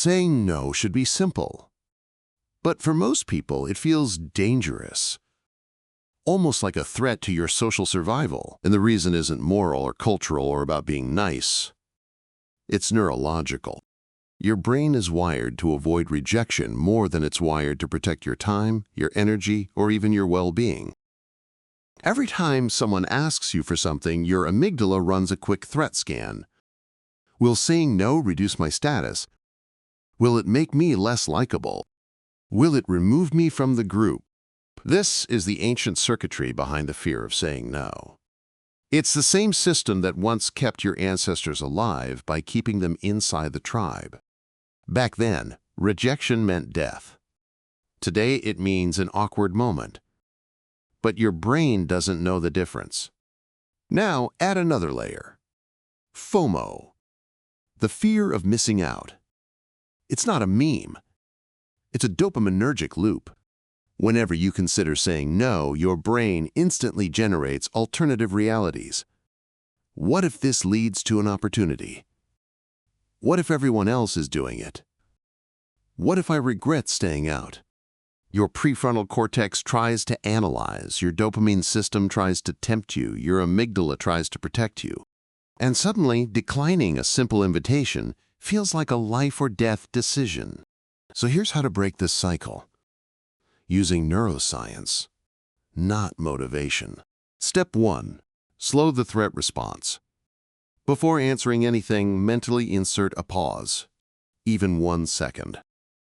Saying no should be simple. But for most people, it feels dangerous, almost like a threat to your social survival. And the reason isn't moral or cultural or about being nice. It's neurological. Your brain is wired to avoid rejection more than it's wired to protect your time, your energy, or even your well-being. Every time someone asks you for something, your amygdala runs a quick threat scan. Will saying no reduce my status? Will it make me less likable? Will it remove me from the group? This is the ancient circuitry behind the fear of saying no. It's the same system that once kept your ancestors alive by keeping them inside the tribe. Back then, rejection meant death. Today, it means an awkward moment. But your brain doesn't know the difference. Now, add another layer. FOMO, the fear of missing out. It's not a meme. It's a dopaminergic loop. Whenever you consider saying no, your brain instantly generates alternative realities. What if this leads to an opportunity? What if everyone else is doing it? What if I regret staying out? Your prefrontal cortex tries to analyze, your dopamine system tries to tempt you, your amygdala tries to protect you. And suddenly, declining a simple invitation feels like a life or death decision. So here's how to break this cycle. Using neuroscience, not motivation. Step 1. Slow the threat response. Before answering anything, mentally insert a pause, even 1 second.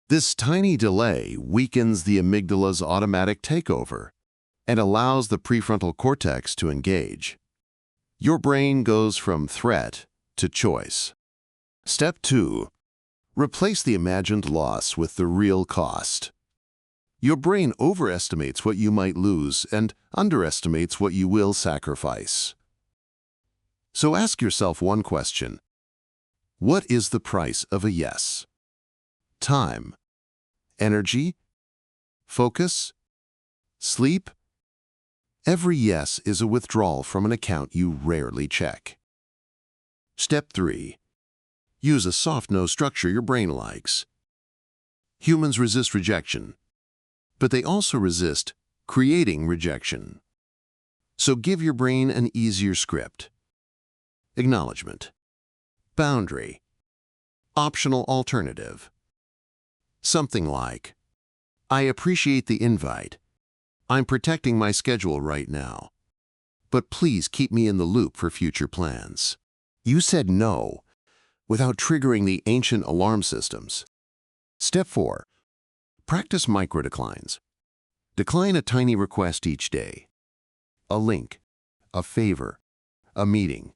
This tiny delay weakens the amygdala's automatic takeover and allows the prefrontal cortex to engage. Your brain goes from threat to choice. Step 2. Replace the imagined loss with the real cost. Your brain overestimates what you might lose and underestimates what you will sacrifice. So ask yourself one question. What is the price of a yes? Time, energy, focus, sleep? Every yes is a withdrawal from an account you rarely check. Step 3. Use a soft no structure your brain likes. Humans resist rejection, but they also resist creating rejection. So give your brain an easier script. Acknowledgement, boundary, optional alternative. Something like, I appreciate the invite. I'm protecting my schedule right now, but please keep me in the loop for future plans. You said no without triggering the ancient alarm systems. Step 4. Practice microdeclines. Decline a tiny request each day. A link, a favor, a meeting.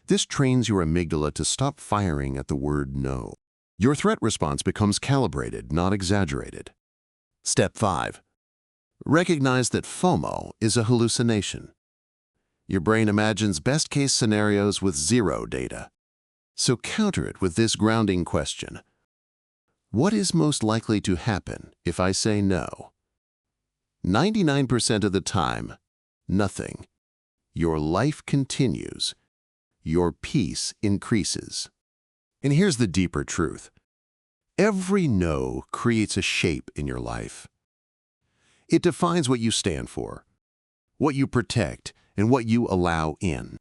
This trains your amygdala to stop firing at the word no. Your threat response becomes calibrated, not exaggerated. Step 5. Recognize that FOMO is a hallucination. Your brain imagines best-case scenarios with zero data. So counter it with this grounding question. What is most likely to happen if I say no? 99% of the time, nothing. Your life continues. Your peace increases. And here's the deeper truth. Every no creates a shape in your life. It defines what you stand for, what you protect, and what you allow in.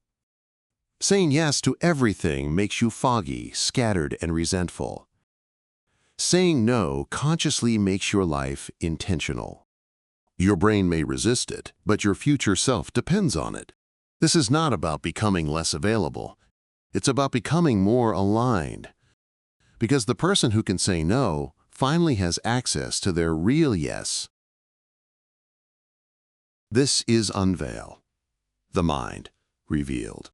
Saying yes to everything makes you foggy, scattered, and resentful. Saying no consciously makes your life intentional. Your brain may resist it, but your future self depends on it. This is not about becoming less available. It's about becoming more aligned. Because the person who can say no finally has access to their real yes. This is UNVEIL, the mind revealed.